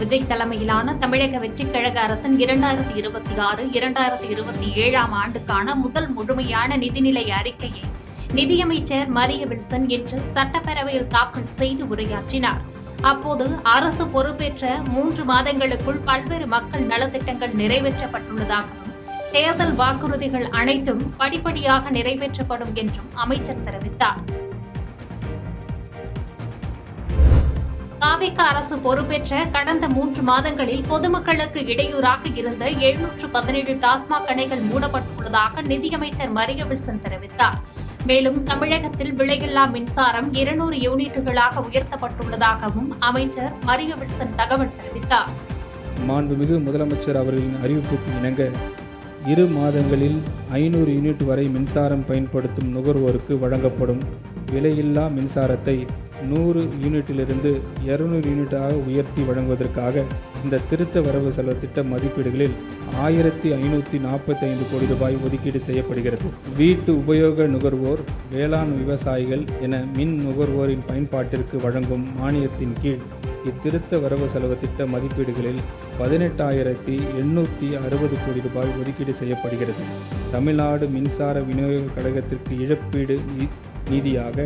விஜய் தலைமையிலான தமிழக வெற்றிக் கழக அரசின் 2026-2027 ஆண்டுக்கான முதல் முழுமையான நிதிநிலை அறிக்கையை நிதியமைச்சர் மரிய வில்சன் இன்று சட்டப்பேரவையில் தாக்கல் செய்து உரையாற்றினார். அப்போது அரசு பொறுப்பேற்ற 3 மாதங்களுக்குள் பல்வேறு மக்கள் நலத்திட்டங்கள் நிறைவேற்றப்பட்டுள்ளதாகவும் தேர்தல் வாக்குறுதிகள் அனைத்தும் படிப்படியாக நிறைவேற்றப்படும் என்றும் அமைச்சர் தெரிவித்தார். தாவேகா அரசு பொறுப்பேற்ற கடந்த 3 மாதங்களில் பொதுமக்களுக்கு இடையூறாக இருந்த 717 டாஸ்மாக் கடைகள் மூடப்பட்டுள்ளதாக நிதியமைச்சர் மரிய வில்சன் தெரிவித்தார். மேலும் தமிழகத்தில் விலையில்லா மின்சாரம் 200 யூனிட்டுகளாக உயர்த்தப்பட்டுள்ளதாகவும் அமைச்சர் மரிய வில்சன் தகவல் தெரிவித்தார். மாண்புமிகு முதலமைச்சர் அவர்களின் அறிவிப்புக்கு இணங்க 2 மாதங்களில் 500 யூனிட் வரை மின்சாரம் பயன்படுத்தும் நுகர்வோருக்கு வழங்கப்படும் விலையில்லா மின்சாரத்தை 100 யூனிட்டிலிருந்து 200 யூனிட்டாக உயர்த்தி வழங்குவதற்காக இந்த திருத்த வரவு செலவு திட்ட மதிப்பீடுகளில் 1545 கோடி ரூபாய் ஒதுக்கீடு செய்யப்படுகிறது. வீட்டு உபயோக நுகர்வோர், வேளாண் விவசாயிகள் என மின் நுகர்வோரின் பயன்பாட்டிற்கு வழங்கும் மானியத்தின் கீழ் இத்திருத்த வரவு செலவு திட்ட மதிப்பீடுகளில் 18,860 கோடி ரூபாய் ஒதுக்கீடு செய்யப்படுகிறது. தமிழ்நாடு மின்சார விநியோக கழகத்திற்கு இழப்பீடு நிதியாக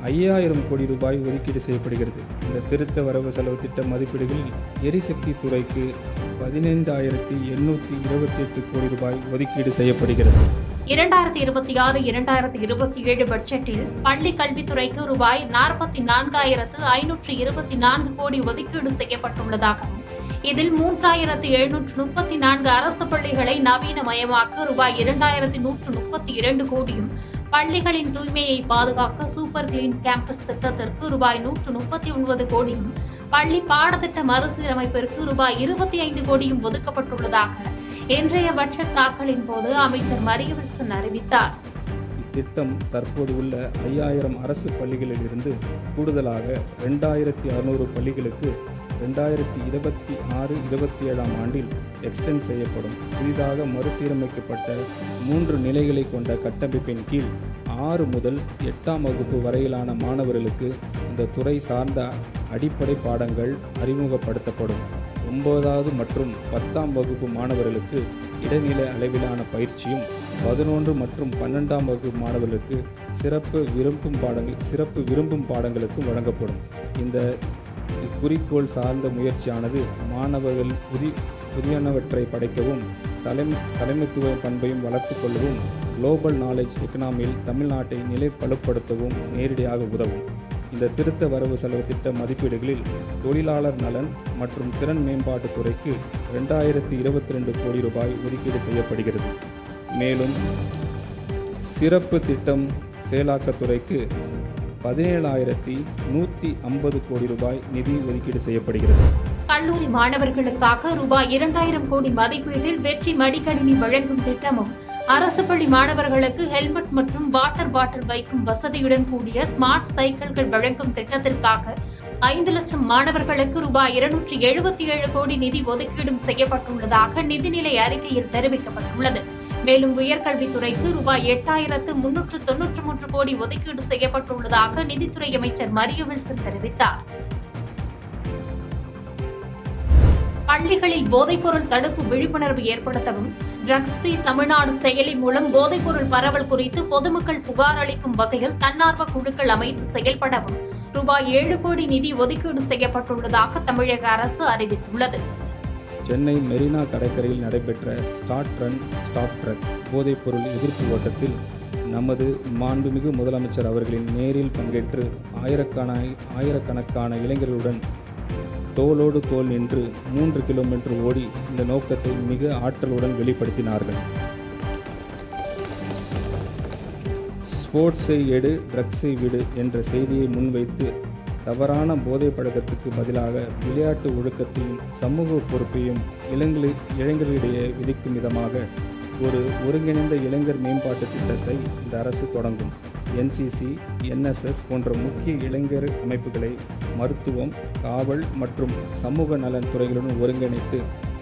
5000 கோடி ரூபாய் ஒதுக்கீடு செய்யப்படுகிறது. இந்த திருத்த வரவு செலவு திட்ட மதிப்பீடுகளில் எரிசக்தி துறைக்கு 15,828 கோடி ரூபாய் ஒதுக்கீடு செய்யப்படுகிறது. 2026-2027 பட்ஜெட்டில் பள்ளி கல்வித்துறைக்கு ரூபாய் 44,524 கோடி ஒதுக்கீடு செய்யப்பட்டுள்ளதாகவும் இதில் 3,734 அரசு பள்ளிகளை நவீனமயமாக்க ரூபாய் 2,132 கோடியும், பள்ளிகளின் தூய்மையை பாதுகாக்க சூப்பர் கிளீன் கேம்பஸ் திட்டத்திற்கு ரூபாய் 139 கோடியும், பள்ளி பாடத்திட்ட மறுசீரமைப்பிற்கு ரூபாய் 25 கோடியும் ஒதுக்கப்பட்டுள்ளதாக இன்றைய பட்ஜெட் தாக்கலின் போது அமைச்சர் மரிய வில்சன் அறிவித்தார். இத்திட்டம் தற்போது உள்ள 5000 அரசு பள்ளிகளில் இருந்து கூடுதலாக 2600 பள்ளிகளுக்கு 2026-27 ஆண்டில் எக்ஸ்டெண்ட் செய்யப்படும். புதிதாக மறுசீரமைக்கப்பட்ட 3 நிலைகளை கொண்ட கட்டமைப்பின் கீழ் 6 முதல் 8ஆம் வகுப்பு வரையிலான மாணவர்களுக்கு இந்த துறை சார்ந்த அடிப்படை பாடங்கள் அறிமுகப்படுத்தப்படும். 9வது மற்றும் 10ஆம் வகுப்பு மாணவர்களுக்கு இடைநிலை அளவிலான பயிற்சியும், 11 மற்றும் 12ஆம் வகுப்பு மாணவர்களுக்கு சிறப்பு விரும்பும் பாடங்களுக்கும் வழங்கப்படும். இந்த குறிக்கோள் சார்ந்த முயற்சியானது மாணவர்கள் புதியனவற்றை படைக்கவும், தலைமைத்துவ பண்பையும் வளர்த்துக் கொள்ளவும், குளோபல் நாலேஜ் எக்கனாமியில் தமிழ்நாட்டை நிலைப்படுத்தவும் நேரடியாக உதவும். இந்த திருத்த வரவு செலவு திட்ட மதிப்பீடுகளில் தொழிலாளர் நலன் மற்றும் திறன் மேம்பாட்டுத் துறைக்கு 2022 கோடி ரூபாய் ஒதுக்கீடு செய்யப்படுகிறது. மேலும் சிறப்பு திட்டம் செயலாக்கத்துறைக்கு 17,150 கோடி ரூபாய் நிதி ஒதுக்கீடு செய்யப்படுகிறது. கல்லூரி மாணவர்களுக்காக ரூபாய் 2,000 கோடி மதிப்பீட்டில் வெற்றி மடிக்கணினி வழங்கும் திட்டமும், அரசு பள்ளி மாணவர்களுக்கு ஹெல்மெட் மற்றும் வாட்டர் பாட்டில் வைக்கும் வசதியுடன் கூடிய ஸ்மார்ட் சைக்கிள்கள் வழங்கும் திட்டத்திற்காக 5 லட்சம் மாணவர்களுக்கு ரூபாய் 277 கோடி நிதி ஒதுக்கீடும் செய்யப்பட்டுள்ளதாக நிதிநிலை அறிக்கையில் தெரிவிக்கப்பட்டுள்ளது. மேலும் உயர்கல்வித்துறைக்கு ரூபாய் 8,393 கோடி ஒதுக்கீடு செய்யப்பட்டுள்ளதாக நிதித்துறை அமைச்சர் மரிய வில்சன் தெரிவித்தார். பள்ளிகளில் போதைப்பொருள் தடுப்பு விழிப்புணர்வு ஏற்படுத்தவும், ட்ரக்ஸ் ஃப்ரீ தமிழ்நாடு செயலி மூலம் போதைப்பொருள் பரவல் குறித்து பொதுமக்கள் புகார் அளிக்கும் வகையில் தன்னார்வ குழுக்கள் அமைத்து செயல்படவும் ரூபாய் 7 கோடி நிதி ஒதுக்கீடு செய்யப்பட்டுள்ளதாக தமிழக அரசு அறிவித்துள்ளது. சென்னை மெரினா கடற்கரையில் நடைபெற்ற ஸ்டார்ட் ரன் ஸ்டாப் ட்ரக்ஸ் போதைப்பொருள் எதிர்ப்பு ஓட்டத்தில் நமது மாண்புமிகு முதலமைச்சர் அவர்களின் நேரில் பங்கேற்று ஆயிரக்கணக்கான இளைஞர்களுடன் தோளோடு தோள் நின்று 3 கிலோமீட்டர் ஓடி இந்த நோக்கத்தை மிக ஆற்றலுடன் வெளிப்படுத்தினார்கள். ஸ்போர்ட்ஸை எடு, ட்ரக்ஸை விடு என்ற செய்தியை முன்வைத்து தவறான போதை பழக்கத்துக்கு பதிலாக விளையாட்டு ஒழுக்கத்தையும் சமூக பொறுப்பையும் இளைஞர்களிடையே விதிக்கும் விதமாக ஒரு ஒருங்கிணைந்த இளைஞர் மேம்பாட்டு திட்டத்தை இந்த அரசு தொடங்கும். NCC, NSS போன்ற முக்கிய இளைஞர் அமைப்புகளை மருத்துவம், காவல் மற்றும் சமூக நலன் துறைகளுடன் ஒருங்கிணைத்து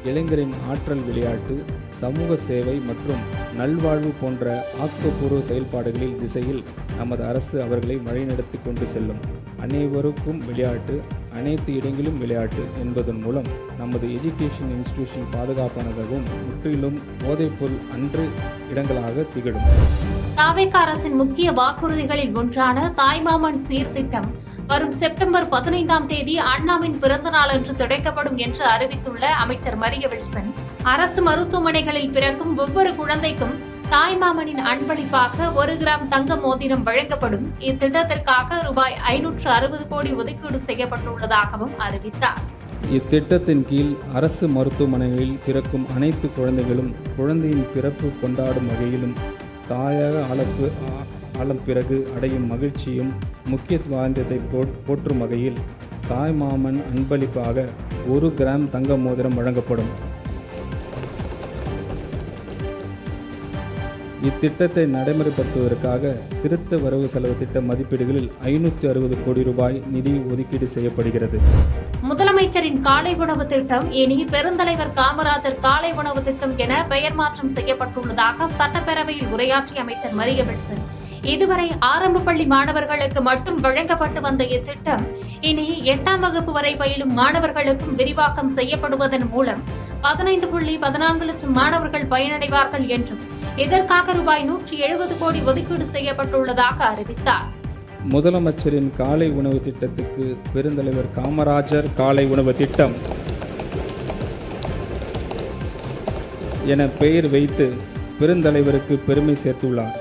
இளைஞரின் ஆற்றல் விளையாட்டு, சமூக சேவை மற்றும் நல்வாழ்வு போன்ற ஆக்கப்பூர்வ செயல்பாடுகளில் திசையில் நமது அரசு அவர்களை வழிநடத்தி கொண்டு செல்லும். அனைவருக்கும் விளையாட்டு, அனைத்து இடங்களிலும் விளையாட்டு என்பதன் மூலம் நமது எஜுகேஷன் இன்ஸ்டிடியூஷன் பாதுகாப்பானதாகவும் முற்றிலும் போதைப்பொருள் அன்று இடங்களாக திகழும். தாவேகா அரசின் முக்கிய வாக்குறுதிகளில் ஒன்றான தாய்மாமன் சீர்திட்டம் வரும் செப்டம்பர் 15ஆம் தேதி அண்ணாவின் பிறந்த நாளன்று திறக்கப்படும் என்று அறிவித்துள்ள அமைச்சர் மரிய வில்சன், அரசு மருத்துவமனைகளில் பிறக்கும் ஒவ்வொரு குழந்தைக்கும் தாய்மாமனின் அன்பளிப்பாக 1 கிராம் தங்க மோதிரம் வழங்கப்படும். இத்திட்டத்திற்காக ரூபாய் 560 கோடி ஒதுக்கீடு செய்யப்பட்டுள்ளதாகவும் அறிவித்தார். இத்திட்டத்தின் கீழ் அரசு மருத்துவமனைகளில் பிறக்கும் அனைத்து குழந்தைகளும் குழந்தையின் பிறப்பு கொண்டாடும் வகையிலும் தாயாக ஆளும் பிறகு அடையும் மகிழ்ச்சியும் முக்கியத்துவத்தை போற்றும் வகையில் தாய்மாமன் அன்பளிப்பாக 1 கிராம் தங்க மோதிரம் வழங்கப்படும். இத்திட்டத்தை நடைமுறைப்படுத்துவதற்காக திருத்த வரவு செலவு திட்ட மதிப்பீடுகளில் 560 கோடி ரூபாய் நிதி ஒதுக்கீடு செய்யப்படுகிறது. முதலமைச்சரின் காலை உணவு திட்டம் இனி பெருந்தலைவர் காமராஜர் காலை உணவு திட்டம் என பெயர் மாற்றம் செய்யப்பட்டுள்ளதாக சட்டப்பேரவையில் உரையாற்றிய அமைச்சர் மரிய வில்சன், இதுவரை ஆரம்ப பள்ளி மாணவர்களுக்கு மட்டும் வழங்கப்பட்டு வந்த இத்திட்டம் இனி 8ஆம் வகுப்பு வரை பயிலும் மாணவர்களுக்கும் விரிவாக்கம் செய்யப்படுவதன் மூலம் 15.14 லட்சம் மாணவர்கள் பயனடைவார்கள் என்றும் இதற்காக ரூபாய் 170 கோடி ஒதுக்கீடு செய்யப்பட்டுள்ளதாக அறிவித்தார். முதலமைச்சரின் காலை உணவு திட்டத்துக்கு பெருந்தலைவர் காமராஜர் காலை உணவு திட்டம் என பெயர் வைத்து பெருந்தலைவருக்கு பெருமை சேர்த்துள்ளார்.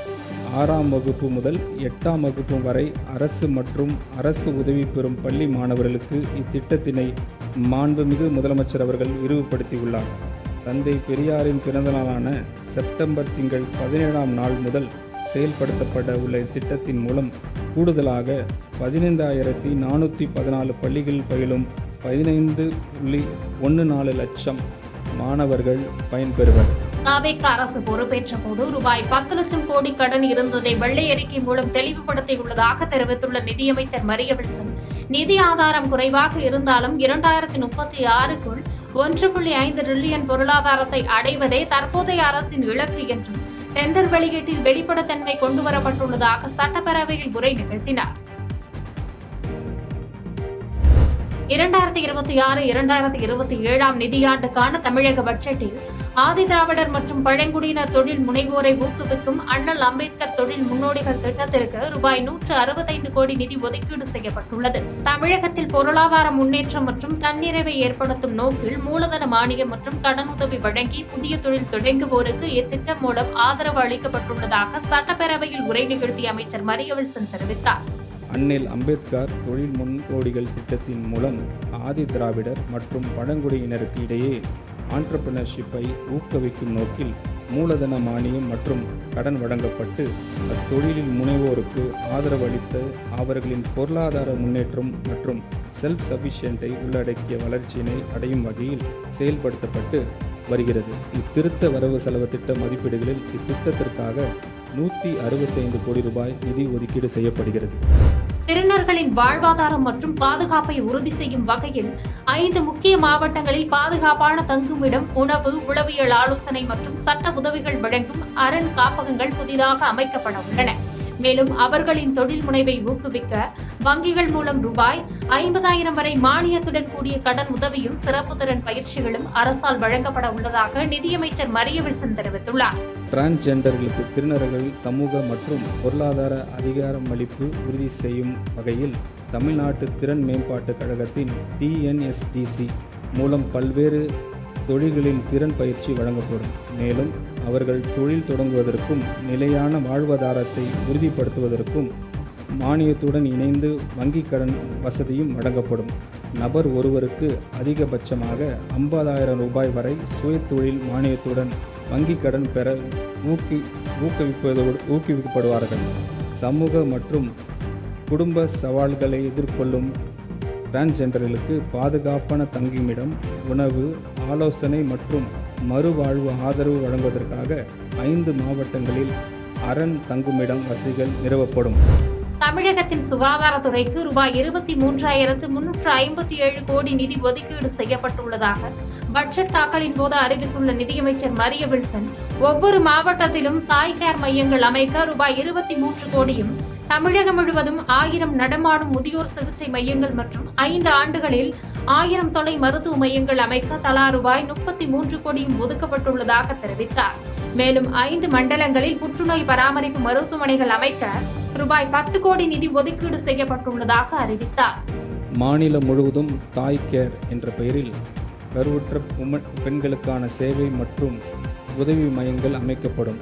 6ஆம் வகுப்பு முதல் 8ஆம் வகுப்பு வரை அரசு மற்றும் அரசு உதவி பெறும் பள்ளி மாணவர்களுக்கு இத்திட்டத்தினை மாண்புமிகு முதலமைச்சர் அவர்கள் விரிவுபடுத்தியுள்ளார். தந்தை பெரியாரின் பிறந்த நாளான செப்டம்பர் திங்கள் 17ஆம் நாள் முதல் செயல்படுத்தப்பட உள்ள இத்திட்டத்தின் மூலம் கூடுதலாக 15,414 பள்ளிகளில் பயிலும் 15.14 லட்சம் மாணவர்கள் பயன்பெறுவர். தாவேகா அரசு பொறுப்பேற்ற போது ரூபாய் 10 லட்சம் கோடி கடன் இருந்ததை வெள்ளை அறிக்கை மூலம் தெளிவுபடுத்தியுள்ளதாக தெரிவித்துள்ள நிதியமைச்சர் மரிய வில்சன், நிதி ஆதாரம் குறைவாக இருந்தாலும் 2036க்குள் 1.5 டிரில்லியன் பொருளாதாரத்தை அடைவதே தற்போதைய அரசின் இலக்கு என்றும் டெண்டர் வெளியீட்டில் வெளிப்படைத்தன்மை கொண்டுவரப்பட்டுள்ளதாக சட்டப்பேரவையில் உரை நிகழ்த்தினார். 2026-2027 நிதியாண்டுக்கான தமிழக பட்ஜெட்டில் ஆதிதிராவிடர் மற்றும் பழங்குடியினர் தொழில் முனைவோரை ஊக்குவிக்கும் அண்ணல் அம்பேத்கர் தொழில் முன்னோடிகள் திட்டத்திற்கு ரூபாய் 165 கோடி நிதி ஒதுக்கீடு செய்யப்பட்டுள்ளது. தமிழகத்தில் பொருளாதார முன்னேற்றம் மற்றும் தன்னிறைவை ஏற்படுத்தும் நோக்கில் மூலதன மானியம் மற்றும் கடனுதவி வழங்கி புதிய தொழில் தொடங்குவோருக்கு இத்திட்டம் மூலம் ஆதரவு அளிக்கப்பட்டுள்ளதாக சட்டப்பேரவையில் உரை நிகழ்த்திய அமைச்சர் மரிய வில்சன் தெரிவித்தார். அண்ணல் அம்பேத்கர் தொழில் முன்னோடிகள் திட்டத்தின் மூலம் ஆதி திராவிடர் மற்றும் பழங்குடியினருக்கு இடையே ஆண்டர்பிரினர்ஷிப்பை ஊக்குவிக்கும் நோக்கில் மூலதன மானியம் மற்றும் கடன் வழங்கப்பட்டு அத்தொழிலில் முனைவோருக்கு ஆதரவு அளித்து அவர்களின் பொருளாதார முன்னேற்றம் மற்றும் செல்ஃப் சஃபிஷியன்ட்டை உள்ளடக்கிய வளர்ச்சியினை அடையும் வகையில் செயல்படுத்தப்பட்டு வருகிறது. இத்திருத்த வரவு செலவு திட்ட மதிப்பீடுகளில் இத்திட்டத்திற்காக 165 கோடி ரூபாய் நிதி ஒதுக்கீடு செய்யப்படுகிறது. திருநர்களின் வாழ்வாதாரம் மற்றும் பாதுகாப்பை உறுதி செய்யும் வகையில் 5 முக்கிய மாவட்டங்களில் பாதுகாப்பான தங்குமிடம், உணவு, உளவியல் ஆலோசனை மற்றும் சட்ட உதவிகள் வழங்கும் அரண் காப்பகங்கள் புதிதாக அமைக்கப்பட உள்ளன. மேலும் அவர்களின் தொழில் முனைவை ஊக்குவிக்க வங்கிகள் மூலம் ரூபாய் 50,000 வரை மானியத்துடன் கூடிய கடன் உதவியும் சிறப்பு திறன் பயிற்சிகளும் அரசால் வழங்கப்பட உள்ளதாக நிதியமைச்சர் மரிய வில்சன் தெரிவித்துள்ளார். டிரான்ஸ்ஜெண்டர்களுக்கு திருநர்கள் சமூக மற்றும் பொருளாதார அதிகாரமளிப்பு உறுதி செய்யும் வகையில் தமிழ்நாட்டு திறன் மேம்பாட்டுக் கழகத்தின் TNSDC மூலம் பல்வேறு தொழில்களின் திறன் பயிற்சி வழங்கப்படும். மேலும் அவர்கள் தொழில் தொடங்குவதற்கும் நிலையான வாழ்வாதாரத்தை உறுதிப்படுத்துவதற்கும் மானியத்துடன் இணைந்து வங்கிக் கடன் வசதியும் வழங்கப்படும். நபர் ஒருவருக்கு அதிகபட்சமாக 50,000 ரூபாய் வரை சுயதொழில் மானியத்துடன் வங்கிக் கடன் பெற ஊக்குவிக்கப்படுவார்கள். சமூக மற்றும் குடும்ப சவால்களை எதிர்கொள்ளும் டிரான்ஸ்ஜெண்டர்களுக்கு பாதுகாப்பான தங்குமிடம், உணவு, ஆலோசனை மற்றும் மறுவாழ்வு ஆதரவு வழங்குவதற்காக 5 மாவட்டங்களில் அரண் தங்குமிடம் வசதிகள் நிறுவப்படும். தமிழகத்தின் சுகாதாரத்துறைக்கு ரூபாய் 23,357 கோடி நிதி ஒதுக்கீடு செய்யப்பட்டுள்ளதாக பட்ஜெட் தாக்கலின் போது அறிவித்துள்ள நிதியமைச்சர் மரிய வில்சன், ஒவ்வொரு மாவட்டத்திலும் தாய் கேர் மையங்கள் அமைக்க ரூபாய் 23 கோடியும், தமிழகம் முழுவதும் 1000 நடமாடும் முதியோர் சிகிச்சை மையங்கள் மற்றும் 5 ஆண்டுகளில் 1000 தொலை மருத்துவ மையங்கள் அமைக்க தலா ரூபாய் 33 கோடியும் ஒதுக்கப்பட்டுள்ளதாக தெரிவித்தார். மேலும் 5 மண்டலங்களில் புற்றுநோய் பராமரிப்பு மருத்துவமனைகள் அமைக்க ரூபாய் 10 கோடி நிதி ஒதுக்கீடு செய்யப்பட்டுள்ளதாக அறிவித்தார். மாநிலம் முழுவதும் தாய் கேர் என்ற பெயரில் கருவுற்ற பெண்களுக்கான சேவை மற்றும் உதவி மையங்கள் அமைக்கப்படும்.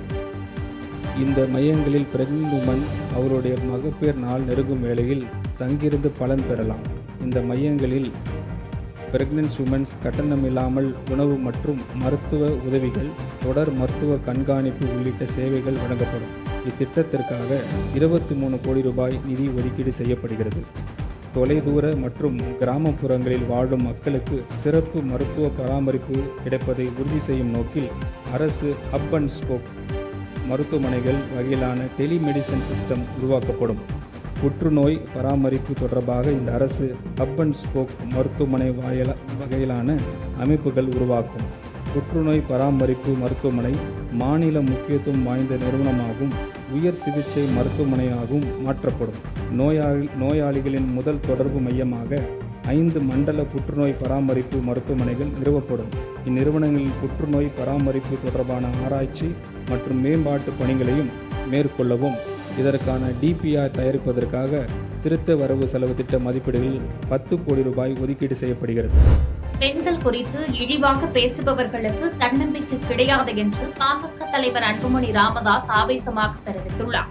இந்த மையங்களில் பிரெக்னன்ட் உமன் அவருடைய மகப்பேறு நாள் நெருங்கும் வேளையில் தங்கியிருந்து பலன் பெறலாம். இந்த மையங்களில் பிரெக்னன்ட் உமன்ஸ் கட்டணமில்லாமல் உணவு மற்றும் மருத்துவ உதவிகள், தொடர் மருத்துவ கண்காணிப்பு உள்ளிட்ட சேவைகள் வழங்கப்படும். இத்திட்டத்திற்காக 23 கோடி ரூபாய் நிதி ஒதுக்கீடு செய்யப்படுகிறது. தொலைதூர மற்றும் கிராமப்புறங்களில் வாழும் மக்களுக்கு சிறப்பு மருத்துவ பராமரிப்பு கிடைப்பதை உறுதி செய்யும் நோக்கில் அரசு ஹப் அண்ட் ஸ்போக் மருத்துவமனைகள் வகையிலான டெலிமெடிசன் சிஸ்டம் உருவாக்கப்படும். புற்றுநோய் பராமரிப்பு தொடர்பாக இந்த அரசு ஹப் அண்ட் ஸ்போக் மருத்துவமனை வகையிலான அமைப்புகள் உருவாக்கும். புற்றுநோய் பராமரிப்பு மருத்துவமனை மாநில முக்கியத்துவம் வாய்ந்த நிறுவனமாகவும் உயர் சிகிச்சை மருத்துவமனையாகவும் மாற்றப்படும். நோயாளிகளின் முதல் தொடர்பு மையமாக 5 மண்டல புற்றுநோய் பராமரிப்பு மருத்துவமனைகள் நிறுவப்படும். இந்நிறுவனங்களில் புற்றுநோய் பராமரிப்பு தொடர்பான ஆராய்ச்சி மற்றும் மேம்பாட்டு பணிகளையும் மேற்கொள்ளவும் இதற்கான டிபிஆர் தயாரிப்பதற்காக திருத்த வரவு செலவு திட்ட மதிப்பீடுகளில் 10 கோடி ரூபாய் ஒதுக்கீடு செய்யப்படுகிறது. பெண்கள் குறித்து இழிவாக பேசுபவர்களுக்கு தன்னம்பிக்கை கிடையாது என்று பாமக தலைவர் அன்புமணி ராமதாஸ் ஆவேசமாக தெரிவித்துள்ளார்.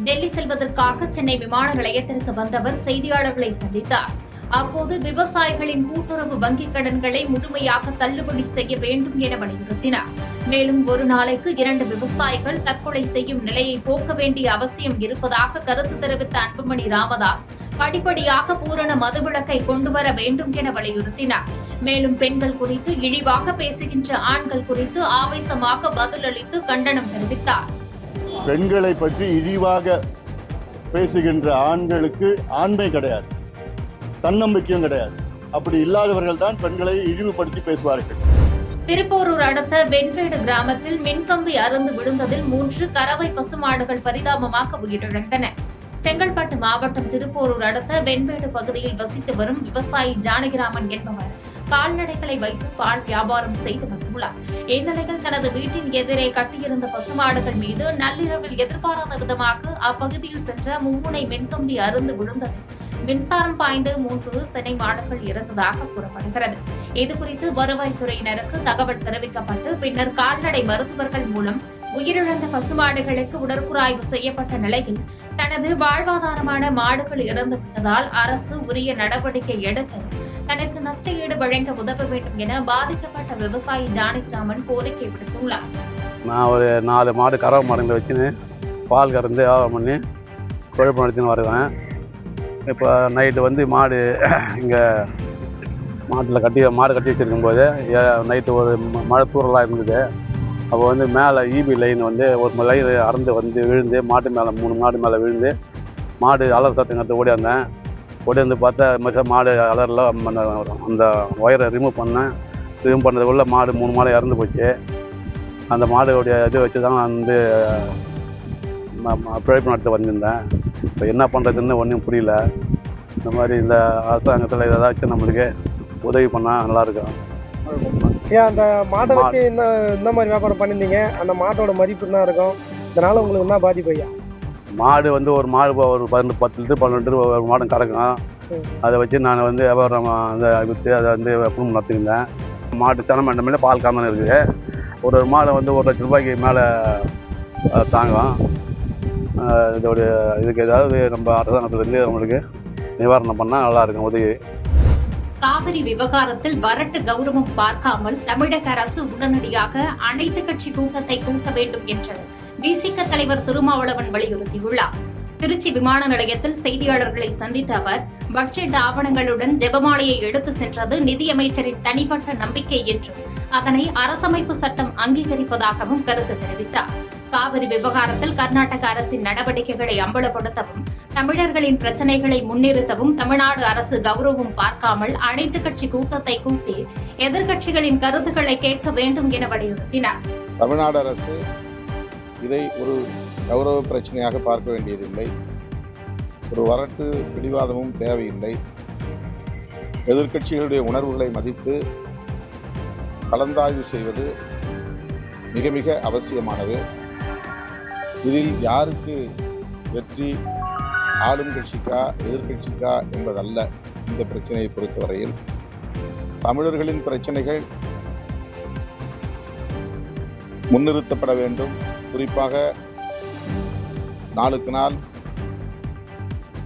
டெல்லி செல்வதற்காக சென்னை விமான நிலையத்திற்கு வந்தவர் செய்தியாளர்களை சந்தித்தார். அப்போது விவசாயிகளின் கூட்டுறவு வங்கிக் கடன்களை முழுமையாக தள்ளுபடி செய்ய வேண்டும் என வலியுறுத்தினார். மேலும் ஒரு நாளைக்கு 2 விவசாயிகள் தற்கொலை செய்யும் நிலையை போக்க வேண்டிய அவசியம் இருப்பதாக கருத்து தெரிவித்த அன்புமணி ராமதாஸ் படிப்படியாக பூரண மதுவிலக்கை கொண்டுவர வேண்டும் என வலியுறுத்தினார். மேலும் பெண்கள் குறித்து இழிவாக பேசுகின்ற ஆண்கள் குறித்து ஆவேசமாக பதிலளித்து கண்டனம் தெரிவித்தார். பெண்களை பற்றி இழிவாக பேசுகின்ற ஆண்களுக்கு ஆண்மை கிடையாது, தன்னம்பிக்கையும் கிடையாது. அப்படி இல்லாதவர்கள் தான் பெண்களை இழிவுபடுத்தி பேசுவார்கள். திருப்போரூர் அடுத்த வெண்வேடு கிராமத்தில் மின்கம்பி அறுந்து விழுந்ததில் 3 கறவை பசுமாடுகள் பரிதாபமாக உயிரிழந்தன. செங்கல்பட்டு மாவட்டம் திருப்போரூர் அடுத்த வெண்வேடு பகுதியில் வசித்து வரும் விவசாயி ஜானகிராமன் என்பவர் கால்நடைகளை வைத்து பால் வியாபாரம் செய்து வந்துள்ளார். இந்நிலையில் தனது வீட்டின் எதிரே கட்டியிருந்த பசுமாடுகள் மீது நள்ளிரவில் எதிர்பாராத விதமாக அப்பகுதியில் சென்ற மும்முனை மின்கம்பி அறுந்து விழுந்ததில் மின்சாரம் பாய்ந்து 3 சினை மாடுகள் இறந்ததாக கூறப்படுகிறது. இதுகுறித்து வருவாய்த்துறையினருக்கு தகவல் தெரிவிக்கப்பட்டு பின்னர் கால்நடை மருத்துவர்கள் மூலம் உயிரிழந்த பசுமாடுகளுக்கு உடற்குறாய்வு செய்யப்பட்ட நிலையில் தனது வாழ்வாதாரமான மாடுகள் இறந்துவிட்டதால் அரசு உரிய நடவடிக்கை எடுத்து தனக்கு நஷ்ட ஈடு வழங்க உதவ வேண்டும் என பாதிக்கப்பட்ட விவசாயி ஜானகிராமன் கோரிக்கை விடுத்துள்ளார். நான் ஒரு 4 மாடு கறவை மாடுங்களை வச்சுன்னு பால் கறந்து வியாபாரம் பண்ணி குழப்பம் நடத்தின்னு வருவேன். இப்போ நைட்டு மாடு இங்கே மாடு கட்டி வச்சுருக்கும்போது நைட்டு ஒரு மழை தூரலாக இருந்தது. அப்போ மேலே ஈபி லைன் ஒரு லைன் அறந்து விழுந்து மாட்டு மேலே 3 மாடு மேலே விழுந்து மாடு அலர் சத்தங்கிறது ஓடியாந்து பார்த்தா மாடு அலரில் அந்த ஒயரை ரிமூவ் பண்ணதுக்குள்ளே மாடு 3 மாடு இறந்து போச்சு. அந்த மாடுடைய இது வச்சு தான் நான் பிழைப்பு நடத்த வந்திருந்தேன். இப்போ என்ன பண்ணுறதுன்னு ஒன்றும் புரியல. இந்த மாதிரி இந்த அரசாங்கத்தில் ஏதாச்சும் நம்மளுக்கு உதவி பண்ணால் நல்லாயிருக்கும். ஏன் அந்த மாட்டை வச்சு இந்த மாதிரி வியாபாரம் பண்ணியிருந்தீங்க? அந்த மாட்டோட மதிப்பு என்ன இருக்கும்? இதனால் உங்களுக்கு என்ன பாதிப்பு ஐயா? மாடு ஒரு மாடு ஒரு 10 லிட்டர் 12 லிட்டர் ஒரு மாடு கறக்கும். அதை வச்சு நான் வியாபாரம் விற்று அதை குடும்பம் நடத்திருந்தேன். மாட்டு சனமண்ட மேலே பால் காமன் இருக்குது. ஒரு மாடு 1 லட்ச ரூபாய்க்கு மேலே தாங்கும். இதுக்கு ஏதாவது நம்ம அரசாங்கத்திலேருந்து நம்மளுக்கு நிவாரணம் பண்ணால் நல்லாயிருக்கும் உதவி. காவிரி விவகாரத்தில் வரட்டு கௌரவம் பார்க்காமல் தமிழக அரசு உடனடியாக அனைத்து கட்சி கூட்டத்தை கூட்ட வேண்டும் என்று விசிக தலைவர் திருமாவளவன் வலியுறுத்தியுள்ளார். திருச்சி விமான நிலையத்தில் செய்தியாளர்களை சந்தித்த அவர் பட்ஜெட் ஆவணங்களுடன் ஜெபமாலையை எடுத்து சென்றது நிதியமைச்சரின் தனிப்பட்ட நம்பிக்கை என்றும் அதனை அரசமைப்பு சட்டம் அங்கீகரிப்பதாகவும் கருத்து தெரிவித்தார். காவிரி விவகாரத்தில் கர்நாடக அரசின் நடவடிக்கைகளை அம்பலப்படுத்தவும் தமிழர்களின் பிரச்சினைகளை முன்னிறுத்தவும் தமிழ்நாடு அரசு கௌரவம் பார்க்காமல் அனைத்து கட்சி கூட்டத்தை கூட்டி எதிர்க்கட்சிகளின் கருத்துக்களை கேட்க வேண்டும் என வலியுறுத்தினார். தமிழ்நாடு அரசு இதை ஒரு கௌரவ பிரச்சனையாக பார்க்க வேண்டியதில்லை. ஒரு வரட்டு பிடிவாதமும் தேவையில்லை. எதிர்க்கட்சிகளுடைய உணர்வுகளை மதித்து கலந்தாய்வு செய்வது மிக மிக அவசியமானது. இதில் யாருக்கு வெற்றி, ஆளும் கட்சிக்கா எதிர்க்கட்சிக்கா என்பதல்ல. இந்த பிரச்சனையை பொறுத்தவரையில் தமிழர்களின் பிரச்சனைகள் முன்னிறுத்தப்பட வேண்டும். குறிப்பாக நாளுக்கு நாள்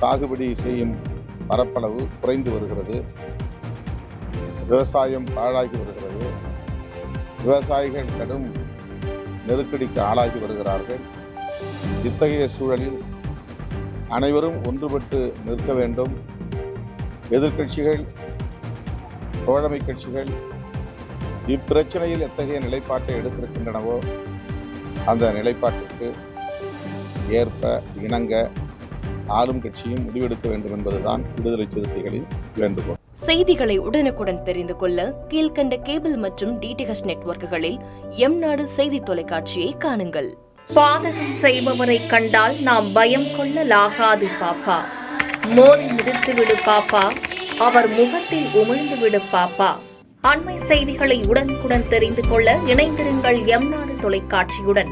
சாகுபடி செய்யும் பரப்பளவு குறைந்து வருகிறது. விவசாயம் பாழாகி வருகிறது. விவசாயிகள் கடும் நெருக்கடிக்கு ஆளாகி வருகிறார்கள். இத்தகைய சூழலில் அனைவரும் ஒன்றுபட்டு நிற்க வேண்டும். எதிர்க்கட்சிகள், தோழமை கட்சிகள் இப்பிரச்சனையில் எத்தகைய நிலைப்பாட்டை எடுத்திருக்கின்றனவோ அந்த நிலைப்பாட்டிற்கு ஏற்ப இணங்க ஆளும் கட்சியும் முடிவெடுக்க வேண்டும் என்பதுதான் விடுதலை சிறுத்தைகளின் வேண்டுகோள். செய்திகளை உடனுக்குடன் தெரிந்து கொள்ள கீழ்கண்ட கேபிள் மற்றும் டிடிஎச் நெட்வொர்க்குகளில் எம்நாடு செய்தி தொலைக்காட்சியை காணுங்கள். பாதகம் செய்பவரை கண்டால் நாம் பயம் கொள்ளலாகாது பாப்பா. மோதி மிதித்துவிடு பாப்பா, அவர் முகத்தில் உமிழ்ந்துவிடு பாப்பா. அண்மை செய்திகளை உடனுக்குடன் தெரிந்து கொள்ள இணைந்திருங்கள் எம்நாடு தொலைக்காட்சியுடன்.